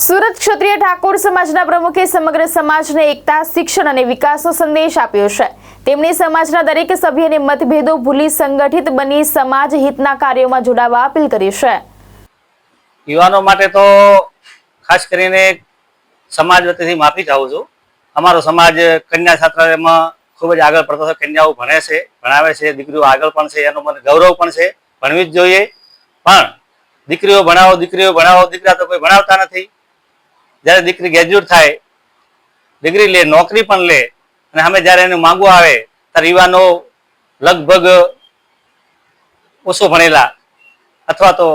સુરત ક્ષત્રિય ઠાકોર સમાજના પ્રમુખે સમગ્ર સમાજને એકતા, શિક્ષણ અને વિકાસનો સંદેશ આપ્યો છે। તેમણે સમાજના દરેક સભ્યને મતભેદો ભૂલી સંગઠિત બની સમાજ હિતના કાર્યોમાં જોડાવા અપીલ કરી છે। યુવાનો માટે તો ખાસ કરીને સમાજ વતીથી માફી ચાહું છું। અમારો સમાજ કન્યા છાત્રાલયમાં ખૂબ જ આગળ પડતો છે। કન્યાઓ ભણે છે, ભણાવે છે, દીકરીઓ આગળ પણ છે, એનો મને ગૌરવ પણ છે। ભણવી જ જોઈએ, પણ દીકરીઓ ભણાવો, દીકરા તો કોઈ ભણાવતા નથી। જ્યારે દીકરી ગ્રેજ્યુએટ થાય, ડિગ્રી લે, નોકરી પણ લે, અને સામે જ્યારે એને માંગવું આવે ત્યારે યુવાનો લગભગ ઓછો ભણેલા અથવા તો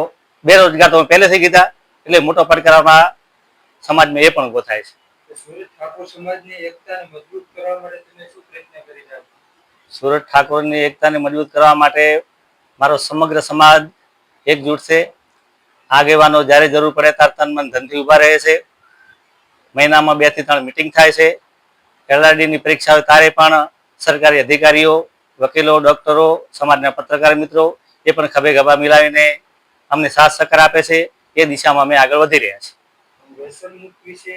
બેરોજગાર તો પહેલેથી કીધા, એટલે મોટો પડકારમાં સમાજમાં એ પણ ઉભો થાય છે। સુરત ઠાકોર સમાજની એકતાને મજબૂત કરવા માટે તમે શું પ્રયત્ન કરી રહ્યા છો? સુરત ઠાકોરની એકતાને મજબૂત કરવા માટે મારો સમગ્ર સમાજ એકજૂટ છે। આગેવાનો જ્યારે જરૂર પડે ત્યારે તન મન ધનથી ઊભા રહે છે। મહિનામાં 2 થી 3 મીટિંગ થાય છે। એલઆરડીની પરીક્ષા હોય ત્યારે પણ સરકારી અધિકારીઓ, વકીલો, ડોક્ટરો, સમાજના પત્રકાર મિત્રો એ પણ ખભે ખભા મિલાવીને અમને સાથ સહકાર આપે છે। એ દિશામાં અમે આગળ વધી રહ્યા છીએ। વ્યસન મુક્ત વિશે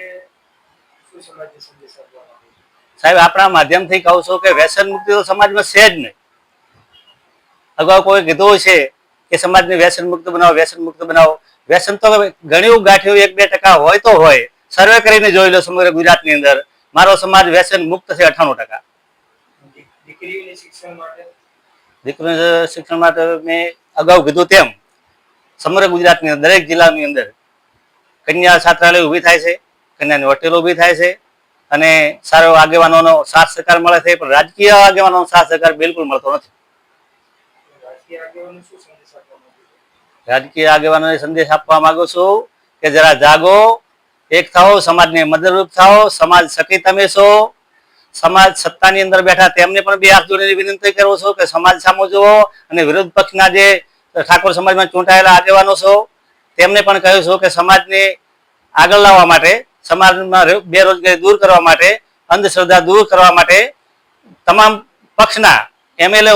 શું સમાજને સંદેશ આપવા માંગો છો? સાહેબ, આપણા માધ્યમથી કહું છું કે વ્યસન મુક્તિ તો સમાજમાં છે જ નહીં। અગાઉ કોઈ કીધું છે કે સમાજને વ્યસન મુક્ત બનાવો, વ્યસન મુક્ત બનાવો। વ્યસન તો ઘણી ગાંઠિયું 1-2% હોય તો હોય। સર્વે કરીને જોઈ લો સમગ્ર ગુજરાતની અંદર મારો સમાજ વ્યસન મુક્ત છે 98%। દીકરીઓની શિક્ષણ માટે દીકરીઓના શિક્ષણ માટે મેં અગાઉ કીધું તેમ સમગ્ર ગુજરાતની અંદર દરેક જિલ્લાની અંદર કન્યા છાત્રાલય ઊભી થાય છે, કન્યાની હોટેલો ઊભી થાય છે, અને સારો આગેવાનોનો સાથ સહકાર મળે છે, પણ રાજકીય આગેવાનોનો સાથ સહકાર બિલકુલ મળતો નથી। રાજકીય આગેવાનો શું સંદેશ આપવા માંગો છો? રાજકીય આગેવાનોને સંદેશ આપવા માંગુ છું કે જરા જાગો, એક થાઓ, સમાજને મદદરૂપ થાઓ। સમાજ સખી તમે છો। સમાજ સત્તાની અંદર બેઠા તેમને પણ 2 હાથ જોડીને વિનંતી કરું છું કે સમાજ સામો જુઓ, અને વિરોધ પક્ષના જે ઠાકોર સમાજમાં ચૂંટાયેલા આગેવાનો છો તેમને પણ કહ્યું છું કે સમાજને આગળ લાવવા માટે, સમાજમાં બેરોજગારી દૂર કરવા માટે, અંધશ્રદ્ધા દૂર કરવા માટે તમામ પક્ષના એમએલએ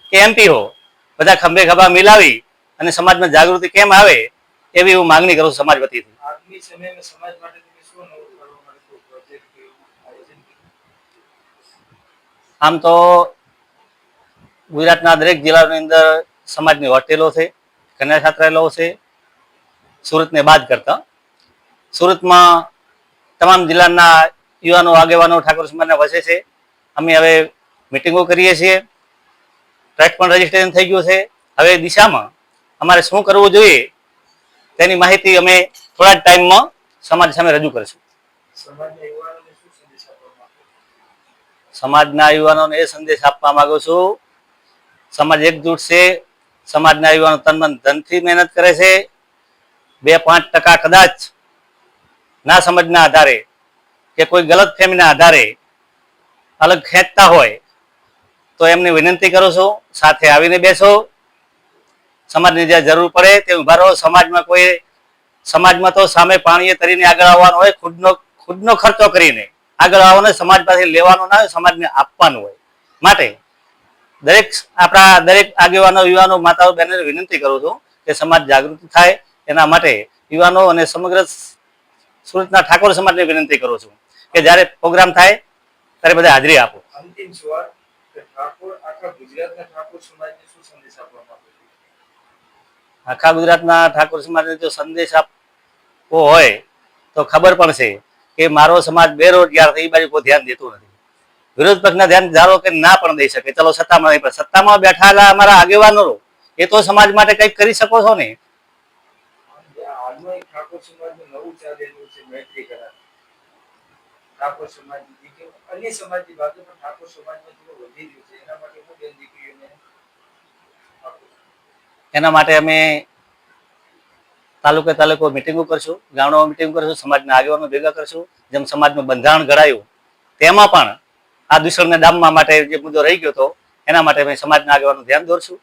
કે એમપી બધા ખંભે ખભા મિલાવી અને સમાજમાં જાગૃતિ કેમ આવે એવી હું માંગણી કરું છું સમાજ વતીથી। આગામી સમયમાં સમાજ માટે તમે શું નવું કરવા માંગો છો? પ્રોજેક્ટ કે આયોજન? આમ તો ગુજરાતના દરેક જિલ્લાની અંદર સમાજની હોટેલો છે, કન્યા છાત્રાલયો છે, સુરતને બાદ કરતા। સુરતમાં તમામ જિલ્લાના યુવાનો આગેવાનો ઠાકોર સમાજના વસે છે। અમે હવે મિટિંગો કરીએ છીએ, ટ્રસ્ટ પણ રજીસ્ટ્રેશન થઈ ગયું છે। હવે દિશામાં અમારે શું કરવું જોઈએ તેની માહિતી અમે થોડા જ ટાઈમમાં સમાજ સામે રજૂ કરીશું। સમાજના યુવાનોને શું સંદેશ આપવા માંગો છો? સમાજના યુવાનોને એ સંદેશ આપવા માંગુ છું, સમાજ એકજૂટ છે। સમાજના યુવાનો તન મન ધનથી મહેનત કરે છે। 2-5% કદાચ ના સમજના આધારે કે કોઈ ગલત ફહેમીના આધારે અલગ ખેંચતા હોય તો એમને વિનંતી કરું છું, સાથે આવીને બેસો। સમાજની જ્યાં જરૂર પડે તે ઉભા રહો। સમાજમાં તો સામે પાણીએ તરીને આગળ આવવાનું હોય, ખુદનો ખર્ચો કરીને આગળ આવવાનો, સમાજ પાસે લેવાનો ના હોય, સમાજને આપવાનું હોય। માટે દરેક આગેવાનો, યુવાનો, માતાઓ, બહેનોને વિનંતી કરું છું કે સમાજ જાગૃતિ થાય, એના માટે યુવાનો અને સમગ્ર સુરતના ઠાકોર સમાજને વિનંતી કરું છું કે જ્યારે પ્રોગ્રામ થાય ત્યારે બધા હાજરી આપો। અંતિમ સવાલ કે આખા ગુજરાતના ઠાકોર સમાજને શું સંદેશ આપવા માંગો છો? આખા ગુજરાતના ઠાકોર સમાજને જો સંદેશ આપવો હોય તો ખબર પણ છે કે મારો સમાજ બેરોજગાર છે, એ બાજુ કોઈ ધ્યાન દેતું નથી। વિરોધ પક્ષના ધ્યાન ધારો કે ના પણ દઈ શકે, ચલો સત્તામાં નહીં, પણ સત્તામાં બેઠાયેલા અમારા આગેવાનો એ તો સમાજ માટે કંઈક કરી શકો છો ને। હાલમાં એક ઠાકોર સમાજનું નવું ચાલેલું છે મૈત્રી કરાર। ઠાકોર સમાજની દીકરીઓ અન્ય સમાજની બાજુ પણ ઠાકોર સમાજમાં થોડું વધી રહ્યું છે, એના માટે હું બેન દીકરીઓને આપું છું? એના માટે અમે તાલુકો મિટિંગો કરશું, ગામડામાં મિટિંગ કરશું, સમાજના આગેવાનો ભેગા કરશું। જેમ સમાજનું બંધારણ ઘડાયું તેમાં પણ આ દૂષણને ડામવા માટે જે મુદ્દો રહી ગયો હતો એના માટે અમે સમાજના આગેવાનો ધ્યાન દોરશું।